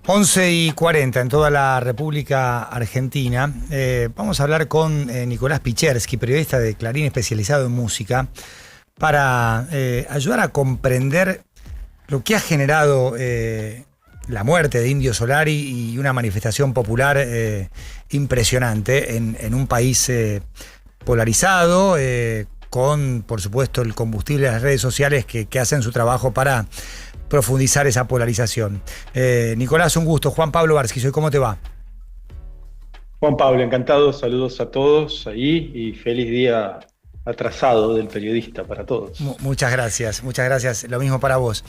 11:40 en toda la República Argentina. Vamos a hablar con Nicolás Pichersky, periodista de Clarín especializado en música, para ayudar a comprender lo que ha generado la muerte de Indio Solari y una manifestación popular impresionante en un país polarizado, con, por supuesto, el combustible de las redes sociales que hacen su trabajo para profundizar esa polarización. Nicolás, un gusto. Juan Pablo Barsky, ¿cómo te va? Juan Pablo, encantado, saludos a todos ahí y feliz día atrasado del periodista para todos. Muchas gracias, lo mismo para vos.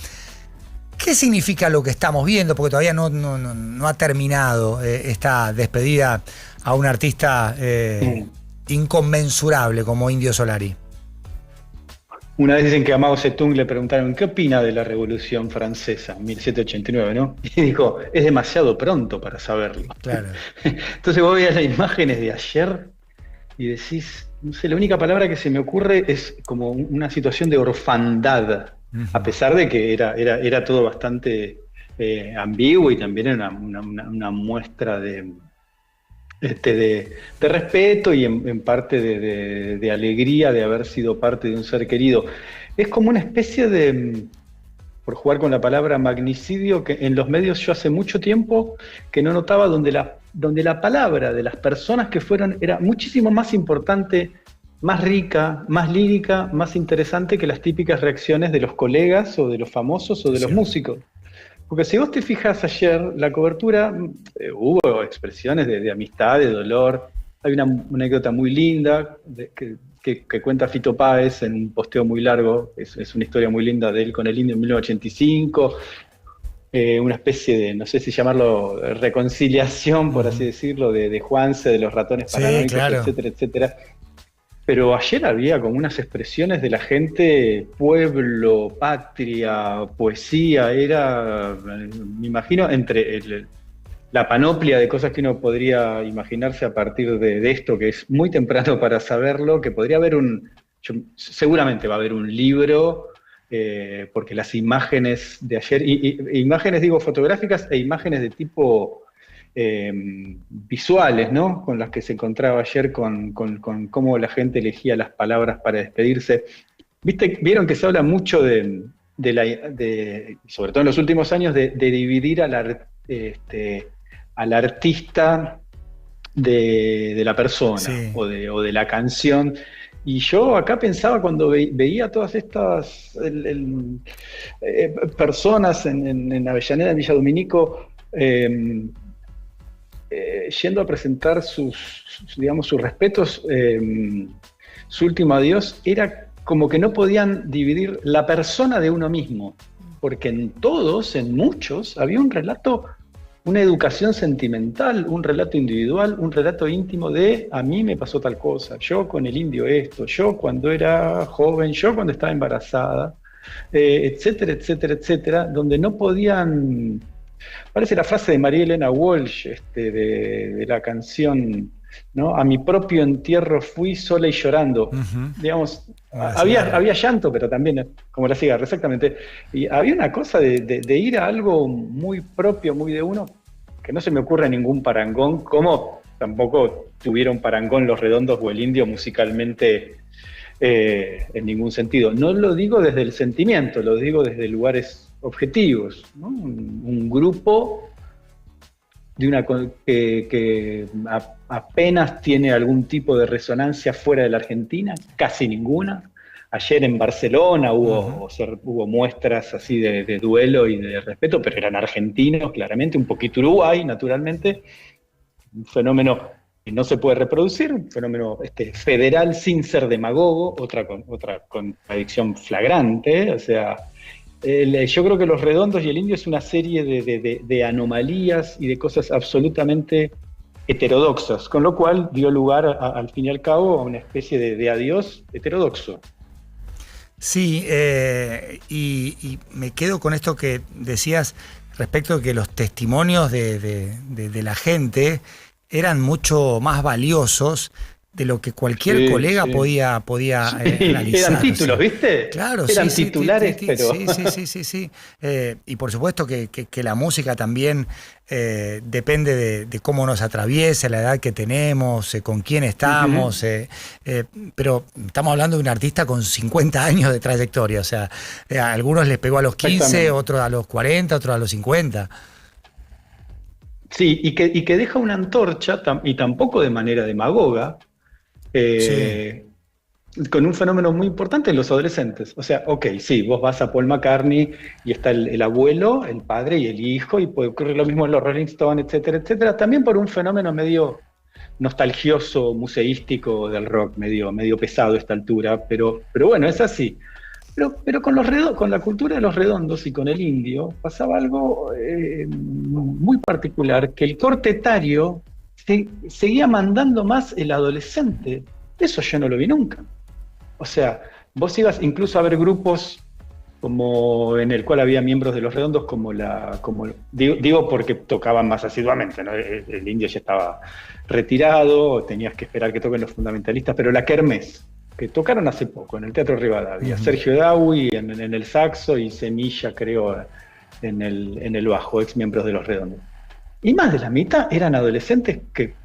¿Qué significa lo que estamos viendo? Porque todavía no ha terminado esta despedida a un artista inconmensurable como Indio Solari. Una vez dicen que a Mao Zedong le preguntaron ¿qué opina de la Revolución Francesa en 1789, ¿no? Y dijo, es demasiado pronto para saberlo. Claro. Entonces vos veías las imágenes de ayer y decís, no sé, la única palabra que se me ocurre es como una situación de orfandad, a pesar de que era todo bastante ambiguo y también era una muestra de respeto y en parte de alegría de haber sido parte de un ser querido. Es como una especie de, por jugar con la palabra magnicidio, que en los medios yo hace mucho tiempo que no notaba donde la palabra de las personas que fueron era muchísimo más importante, más rica, más lírica, más interesante que las típicas reacciones de los colegas o de los famosos o de los músicos. Porque si vos te fijas ayer, la cobertura, hubo expresiones de amistad, de dolor. Hay una anécdota muy linda que cuenta Fito Páez en un posteo muy largo. Es una historia muy linda de él con el Indio en 1985. Una especie de, no sé si llamarlo reconciliación, por así decirlo, de Juanse, de los ratones paranoicos, claro, etcétera, etcétera. Pero ayer había como unas expresiones de la gente, pueblo, patria, poesía, me imagino, entre la panoplia de cosas que uno podría imaginarse a partir de esto, que es muy temprano para saberlo, que podría haber seguramente va a haber un libro, porque las imágenes de ayer, imágenes digo fotográficas e imágenes de tipo visuales, ¿no? Con las que se encontraba ayer con cómo la gente elegía las palabras para despedirse. Vieron que se habla mucho sobre todo en los últimos años, de dividir al artista de la persona, sí, o de la canción. Y yo acá pensaba cuando veía todas estas personas en Avellaneda, en Villa Dominico, yendo a presentar sus respetos, su último adiós, era como que no podían dividir la persona de uno mismo, porque en muchos, había un relato, una educación sentimental, un relato individual, un relato íntimo de a mí me pasó tal cosa, yo con el indio esto, yo cuando era joven, yo cuando estaba embarazada, etcétera, etcétera, etcétera, donde no podían. Parece la frase de María Elena Walsh, de la canción, ¿no? A mi propio entierro fui sola y llorando. Digamos, había llanto, pero también, como la cigarra, exactamente. Y había una cosa de ir a algo muy propio, muy de uno, que no se me ocurre ningún parangón, como tampoco tuvieron parangón Los Redondos o el Indio musicalmente en ningún sentido. No lo digo desde el sentimiento, lo digo desde lugares objetivos, ¿no? Un grupo que apenas tiene algún tipo de resonancia fuera de la Argentina, casi ninguna. Ayer en Barcelona hubo muestras así de duelo y de respeto, pero eran argentinos, claramente, un poquito Uruguay, naturalmente, un fenómeno que no se puede reproducir, un fenómeno federal sin ser demagogo, otra contradicción flagrante, o sea. Yo creo que Los Redondos y el Indio es una serie de anomalías y de cosas absolutamente heterodoxas, con lo cual dio lugar al fin y al cabo a una especie de adiós heterodoxo. Sí, y me quedo con esto que decías respecto de que los testimonios de la gente eran mucho más valiosos de lo que cualquier colega podía analizar. Eran títulos, ¿viste? Claro, eran sí, titulares, pero... Sí. Y por supuesto que la música también depende de cómo nos atraviesa, la edad que tenemos, con quién estamos, pero estamos hablando de un artista con 50 años de trayectoria, o sea, a algunos les pegó a los 15, otros a los 40, otros a los 50. Sí, y que deja una antorcha, y tampoco de manera demagoga, con un fenómeno muy importante en los adolescentes. O sea, ok, sí, vos vas a Paul McCartney y está el abuelo, el padre y el hijo, y puede ocurrir lo mismo en los Rolling Stones, etcétera, etcétera. También por un fenómeno medio nostalgioso, museístico del rock, medio pesado a esta altura, pero bueno, es así. Pero con la cultura de los redondos y con el indio pasaba algo muy particular, que el corte etario seguía mandando más el adolescente. Eso yo no lo vi nunca. O sea, vos ibas incluso a ver grupos como en el cual había miembros de los redondos, digo porque tocaban más asiduamente, ¿no? El indio ya estaba retirado, tenías que esperar que toquen los fundamentalistas, pero la Kermés, que tocaron hace poco en el Teatro Rivadavia, Sergio Dawi en el saxo y Semilla, creo, en el bajo, ex miembros de los redondos. Y más de la mitad eran adolescentes que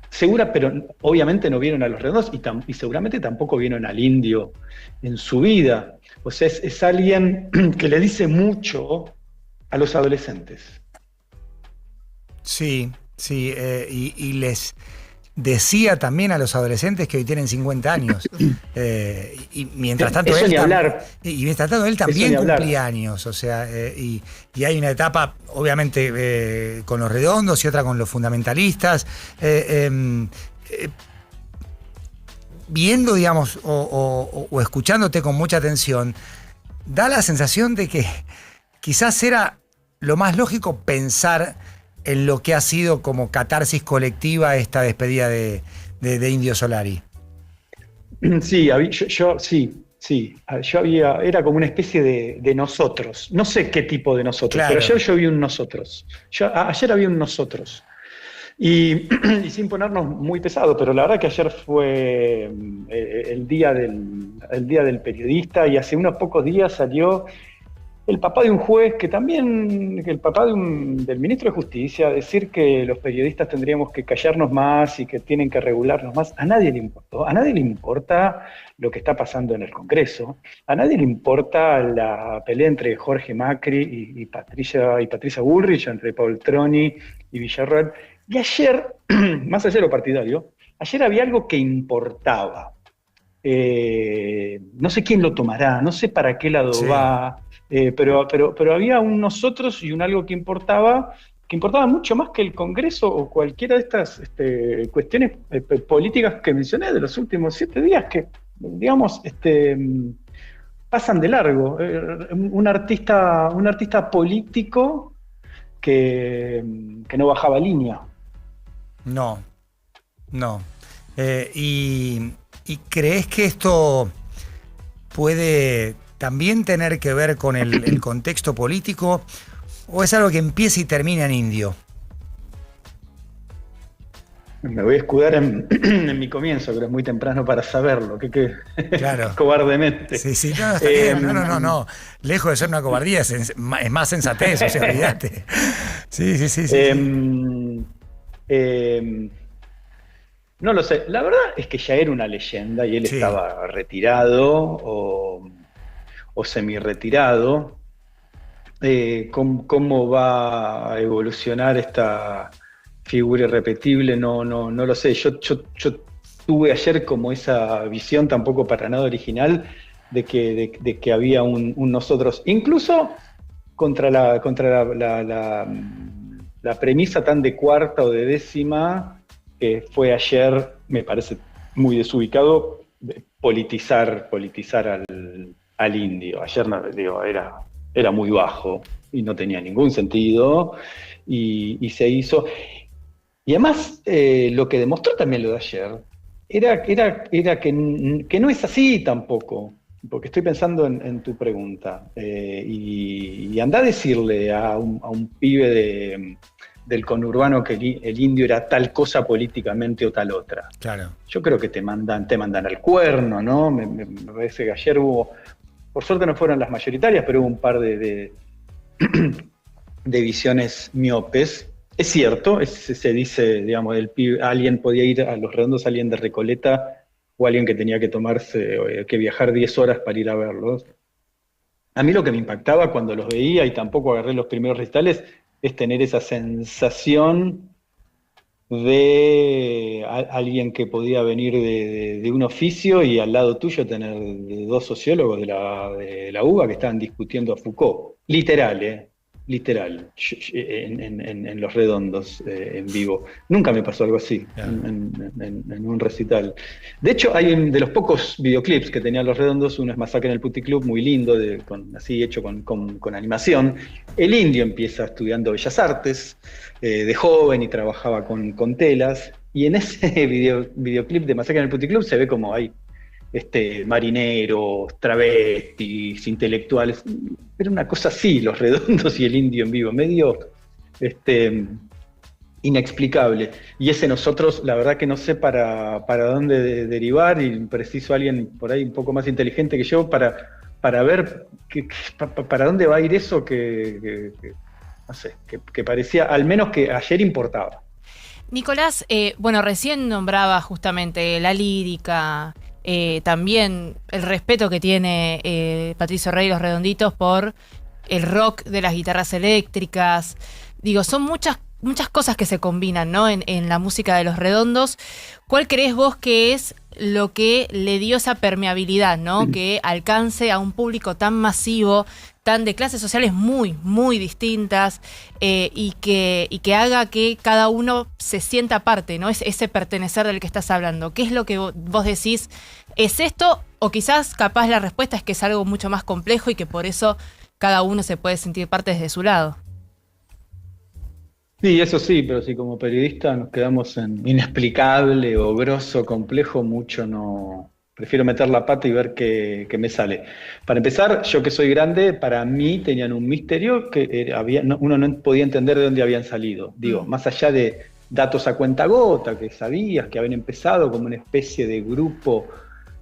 pero obviamente no vieron a los redondos y seguramente tampoco vieron al indio en su vida. O sea, es alguien que le dice mucho a los adolescentes. Sí, y les decía también a los adolescentes que hoy tienen 50 años. Y mientras tanto él también cumplía años. O sea, y hay una etapa, obviamente, con los redondos y otra con los fundamentalistas. Viendo, digamos, o escuchándote con mucha atención, da la sensación de que quizás era lo más lógico pensar en lo que ha sido como catarsis colectiva esta despedida de Indio Solari. Sí, era como una especie de nosotros. No sé qué tipo de nosotros, claro. Pero ayer yo vi un nosotros. Ayer había un nosotros. Y sin ponernos muy pesado, pero la verdad que ayer fue el día del periodista, y hace unos pocos días salió el papá de un juez, el papá del ministro de Justicia, decir que los periodistas tendríamos que callarnos más y que tienen que regularnos más. A nadie le importó. A nadie le importa lo que está pasando en el Congreso. A nadie le importa la pelea entre Jorge Macri y Patricia Bullrich, entre Paul Troni y Villarroel. Y ayer, más allá de lo partidario, ayer había algo que importaba. No sé quién lo tomará, no sé para qué lado va, pero había un nosotros y un algo que importaba mucho más que el Congreso o cualquiera de estas cuestiones políticas que mencioné de los últimos 7 días, que, digamos, pasan de largo. Un artista político que no bajaba línea. No. ¿Y crees que esto puede también tener que ver con el contexto político, o es algo que empieza y termina en Indio? Me voy a escudar en mi comienzo, pero es muy temprano para saberlo. Claro. Cobardemente. Sí, no, está bien. No. Lejos de ser una cobardía, es más sensatez, o sea, olvídate. Sí. No lo sé. La verdad es que ya era una leyenda y él estaba retirado o semi-retirado. ¿Cómo va a evolucionar esta figura irrepetible? No lo sé. Yo tuve ayer como esa visión tampoco para nada original de que había un nosotros, incluso contra la premisa tan de cuarta o de décima que fue ayer, me parece muy desubicado, politizar al indio. Ayer era muy bajo y no tenía ningún sentido, y se hizo. Y además, lo que demostró también lo de ayer era que no es así tampoco, porque estoy pensando en tu pregunta, y anda a decirle a un pibe del conurbano que el indio era tal cosa políticamente o tal otra. Claro. Yo creo que te mandan al cuerno, ¿no? Me parece que ayer hubo, por suerte no fueron las mayoritarias, pero hubo un par de visiones miopes. Es cierto, se dice, digamos, alguien podía ir a Los Redondos, alguien de Recoleta, o alguien que tenía que que viajar 10 horas para ir a verlos. A mí lo que me impactaba cuando los veía, y tampoco agarré los primeros recitales, es tener esa sensación de alguien que podía venir de un oficio y al lado tuyo tener dos sociólogos de la UBA que estaban discutiendo a Foucault. Literal, ¿eh? Literal, en Los Redondos, en vivo. Nunca me pasó algo así, en un recital. De hecho, hay de los pocos videoclips que tenían Los Redondos, uno es Masacre en el Puticlub, muy lindo, así hecho con animación. El indio empieza estudiando Bellas Artes, de joven, y trabajaba con telas, y en ese videoclip de Masacre en el Puticlub se ve como hay marineros, travestis, intelectuales. Era una cosa así, Los Redondos y el indio en vivo, medio inexplicable. Y ese nosotros, la verdad que no sé para dónde derivar, y preciso alguien por ahí un poco más inteligente que yo para ver para dónde va a ir eso no sé, que parecía, al menos que ayer importaba. Nicolás, bueno, recién nombraba justamente la lírica, también el respeto que tiene Patricio Rey y Los Redonditos por el rock de las guitarras eléctricas. Digo, son muchas cosas que se combinan, ¿no? En la música de Los Redondos. ¿Cuál crees vos que es lo que le dio esa permeabilidad, ¿no? Que alcance a un público tan masivo, tan de clases sociales muy, muy distintas, y que haga que cada uno se sienta parte, ¿no? Es ese pertenecer del que estás hablando. ¿Qué es lo que vos decís? ¿Es esto? O quizás capaz la respuesta es que es algo mucho más complejo y que por eso cada uno se puede sentir parte desde su lado. Sí, eso sí, pero si como periodista nos quedamos en inexplicable o grosso, complejo, mucho no. Prefiero meter la pata y ver qué me sale. Para empezar, yo que soy grande, para mí tenían un misterio que uno no podía entender de dónde habían salido. Digo, más allá de datos a cuentagota, que sabías que habían empezado como una especie de grupo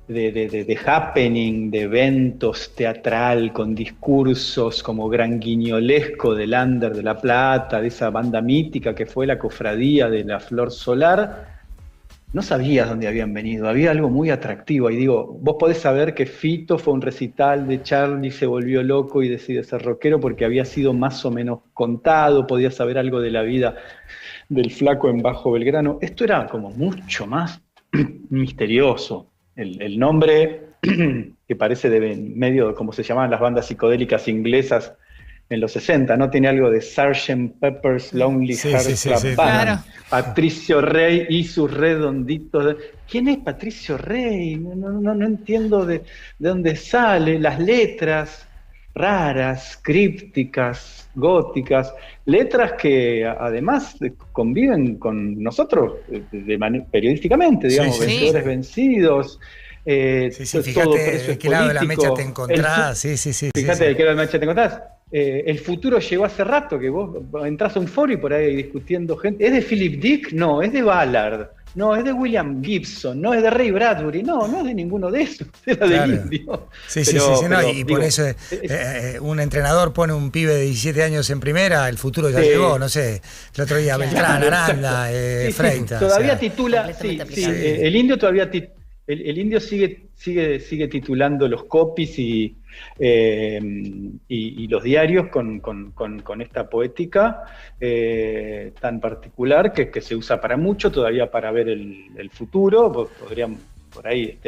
de happening, de eventos teatral con discursos como Gran Guiñolesco del Under de La Plata, de esa banda mítica que fue la Cofradía de la Flor Solar. No sabías dónde habían venido, había algo muy atractivo. Y digo, vos podés saber que Fito fue a un recital de Charlie, se volvió loco y decide ser rockero porque había sido más o menos contado, podías saber algo de la vida del Flaco en Bajo Belgrano. Esto era como mucho más misterioso. El nombre, que parece de medio como se llamaban las bandas psicodélicas inglesas en los 60, ¿no? Tiene algo de Sgt. Pepper's Lonely Hearts Club Band. Claro. Patricio Rey y sus redonditos. ¿Quién es Patricio Rey? No entiendo de dónde sale. Las letras raras, crípticas, góticas, letras que además conviven con nosotros periodísticamente, digamos, sí. Vencedores vencidos. Fíjate de qué lado de la mecha te encontrás. Fíjate de qué lado de la mecha te encontrás. El futuro llegó hace rato, que vos entrás a un foro y por ahí discutiendo gente. ¿Es de Philip Dick? No, es de Ballard. No, es de William Gibson, no es de Ray Bradbury, no es de ninguno de esos, era del indio. Y por eso un entrenador pone un pibe de 17 años en primera, el futuro ya llegó, no sé, el otro día Beltrán, Aranda, Freitas. Todavía titula, el indio todavía el indio sigue titulando los copies y los diarios con esta poética tan particular que se usa para mucho, todavía para ver el futuro.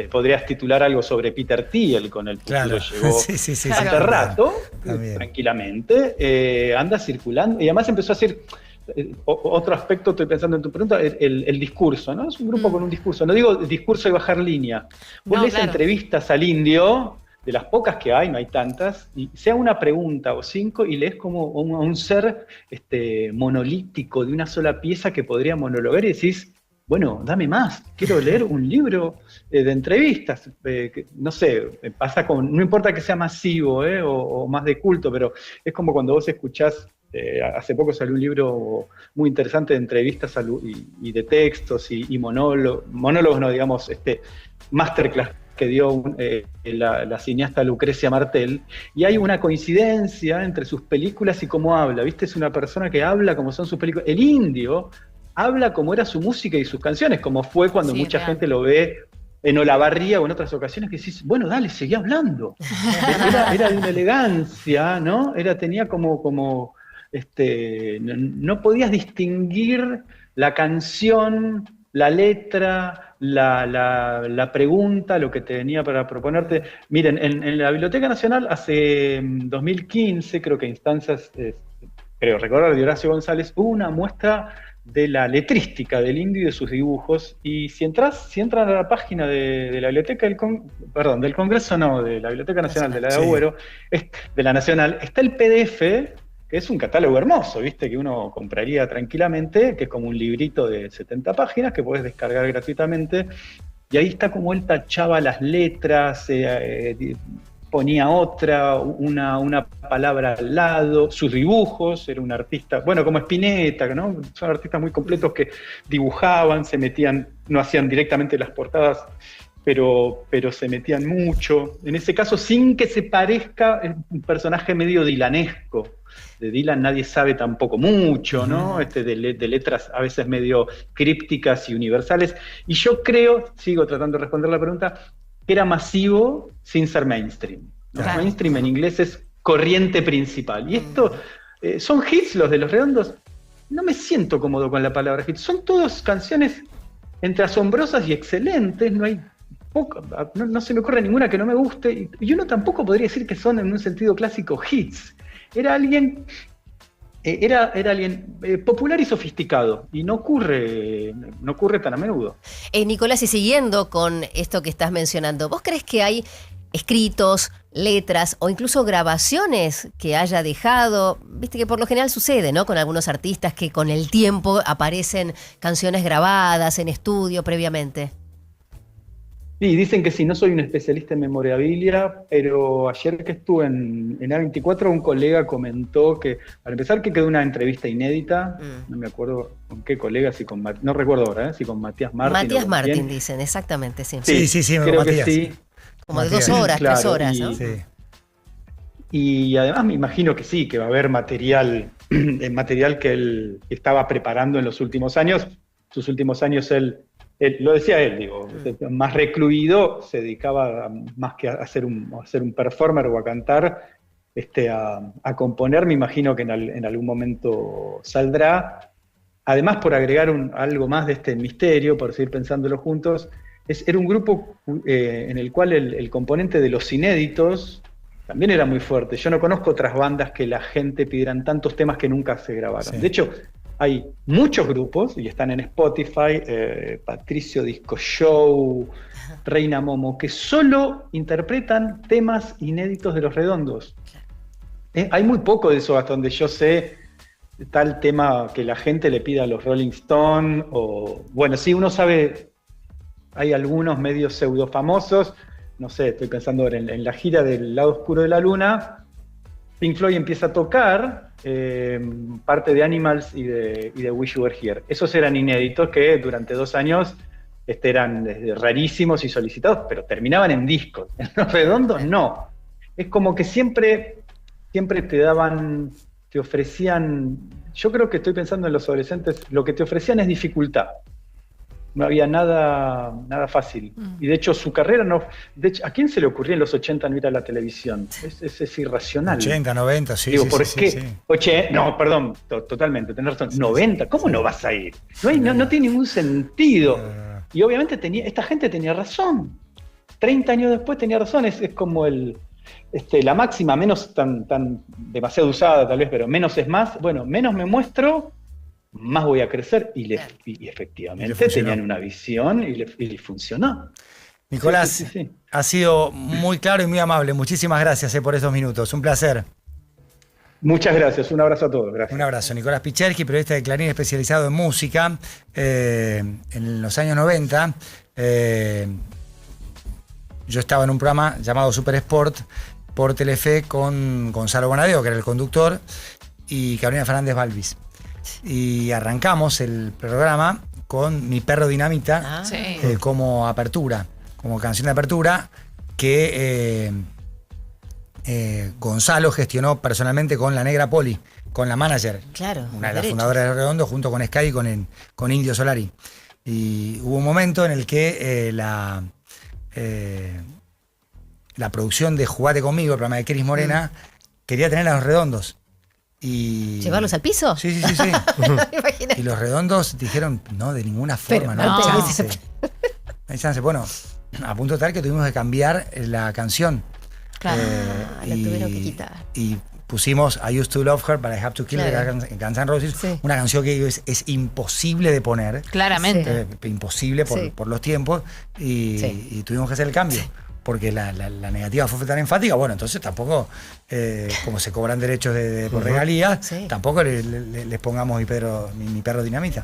Podrías titular algo sobre Peter Thiel, con el futuro llegó hace rato, tranquilamente, anda circulando, y además empezó a hacer otro aspecto, estoy pensando en tu pregunta, el discurso, ¿no? Es un grupo con un discurso, no digo discurso y bajar línea. Vos lees entrevistas al indio, de las pocas que hay, no hay tantas, y sea una pregunta o 5 y lees como un ser monolítico de una sola pieza que podría monologar y decís, bueno, dame más, quiero leer un libro de entrevistas. No sé, pasa no importa que sea masivo o más de culto, pero es como cuando vos escuchás, hace poco salió un libro muy interesante de entrevistas y de textos y monólogos, no, digamos, masterclass que dio la cineasta Lucrecia Martel, y hay una coincidencia entre sus películas y cómo habla, ¿viste? Es una persona que habla como son sus películas. El Indio habla como era su música y sus canciones, como fue cuando mucha gente lo ve en Olavarría o en otras ocasiones, que decís, bueno, dale, seguí hablando. Era de una elegancia, ¿no? Tenía como no podías distinguir la canción, la letra, la pregunta, lo que te venía para proponerte. Miren, en la Biblioteca Nacional hace 2015, creo que instancias, creo recordar, de Horacio González, hubo una muestra de la letrística del Indio y de sus dibujos, y si entran a la página de la Biblioteca del Congreso, no, de la Biblioteca Nacional, de la de Agüero, de la Nacional, está el PDF, que es un catálogo hermoso, ¿viste? Que uno compraría tranquilamente, que es como un librito de 70 páginas que podés descargar gratuitamente, y ahí está como él tachaba las letras, ponía una palabra al lado, sus dibujos, era un artista, bueno, como Spinetta, ¿no? Son artistas muy completos que dibujaban, se metían, no hacían directamente las portadas, pero se metían mucho. En ese caso, sin que se parezca, es un personaje medio dilanesco. De Dylan nadie sabe tampoco mucho, ¿no? De letras a veces medio crípticas y universales. Y yo creo, sigo tratando de responder la pregunta, que era masivo sin ser mainstream. ¿No? Claro. Mainstream en inglés es corriente principal. Y esto, son hits los de Los Redondos. No me siento cómodo con la palabra hit. Son todas canciones entre asombrosas y excelentes. No se me ocurre ninguna que no me guste. Y uno tampoco podría decir que son en un sentido clásico hits. Era alguien popular y sofisticado, y no ocurre tan a menudo. Nicolás, y siguiendo con esto que estás mencionando, ¿vos crees que hay escritos, letras o incluso grabaciones que haya dejado? Viste que por lo general sucede, ¿no? Con algunos artistas que con el tiempo aparecen canciones grabadas en estudio previamente. Sí, dicen que sí, no soy un especialista en memorabilia, pero ayer que estuve en A24, un colega comentó que, para empezar, que quedó una entrevista inédita, no me acuerdo con qué colega, no recuerdo ahora, si con Matías Martín. Matías Martín, dicen, exactamente, sí. Sí, creo Matías. Que sí. Como Matías. De 2 horas, claro, 3 horas, ¿no? Sí. Y además me imagino que sí, que va a haber material que él estaba preparando en los últimos años. Sus últimos años lo decía él, digo, más recluido, se dedicaba más que a ser un performer o a cantar, a componer. Me imagino que en algún momento saldrá. Además, por agregar algo más de este misterio, por seguir pensándolo juntos, era un grupo en el cual el componente de los inéditos también era muy fuerte. Yo no conozco otras bandas que la gente pidieran tantos temas que nunca se grabaron. Sí. De hecho, hay muchos grupos, y están en Spotify, Patricio Disco Show, Reina Momo, que solo interpretan temas inéditos de Los Redondos. Hay muy poco de eso, hasta donde yo sé, tal tema que la gente le pida a los Rolling Stones, o bueno, sí, uno sabe, hay algunos medios pseudo famosos, no sé, estoy pensando ahora en la gira del Lado Oscuro de la Luna, Pink Floyd empieza a tocar parte de Animals y de Wish You Were Here. Esos eran inéditos que durante 2 años eran rarísimos y solicitados, pero terminaban en discos. En Los Redondos no. Es como que siempre te ofrecían, yo creo que estoy pensando en los adolescentes, lo que te ofrecían es dificultad. No había nada fácil. Y de hecho su carrera no... De hecho, ¿a quién se le ocurría en los 80 no ir a la televisión? Es irracional. 80, 90, sí. Digo, sí, ¿por sí, qué? Sí. No, perdón, totalmente, tenés razón. 90, ¿cómo no vas a ir? No tiene ningún sentido. Y obviamente esta gente tenía razón. 30 años después tenía razón. Es como la máxima, menos tan demasiado usada tal vez, pero menos es más. Bueno, menos me muestro, más voy a crecer, y efectivamente tenían una visión y funcionó. Nicolás, sí. Ha sido muy claro y muy amable. Muchísimas gracias por estos minutos. Un placer. Muchas gracias, un abrazo a todos. Gracias. Un abrazo. Nicolás Pichersky, periodista de Clarín especializado en música. En los años 90, yo estaba en un programa llamado Super Sport por Telefe con Gonzalo Bonadeo, que era el conductor, y Carolina Fernández Balvis. Y arrancamos el programa con Mi Perro Dinamita como apertura, como canción de apertura, que Gonzalo gestionó personalmente con la Negra Poli, con la manager, Claro, una de las fundadoras de Redondo, junto con Sky y con Indio Solari. Y hubo un momento en el que la producción de Jugate Conmigo, el programa de Cris Morena, quería tener a los Redondos. Y ¿Llevarlos al piso? Sí. Y los Redondos dijeron, no, de ninguna forma, Pero no hay no. chance. No hay chance. Bueno, a punto tal que tuvimos que cambiar la canción. Claro. La tuvieron que quitar. Y pusimos I Used to Love Her, but I Have to Kill Her, Claro. en Guns N' Roses, Sí. una canción que es imposible de poner. Claramente. Imposible Sí. por los tiempos, Sí. y tuvimos que hacer el cambio. Porque la negativa fue tan enfática, bueno, entonces tampoco, como se cobran derechos por regalías, Sí. tampoco les pongamos mi perro dinamita.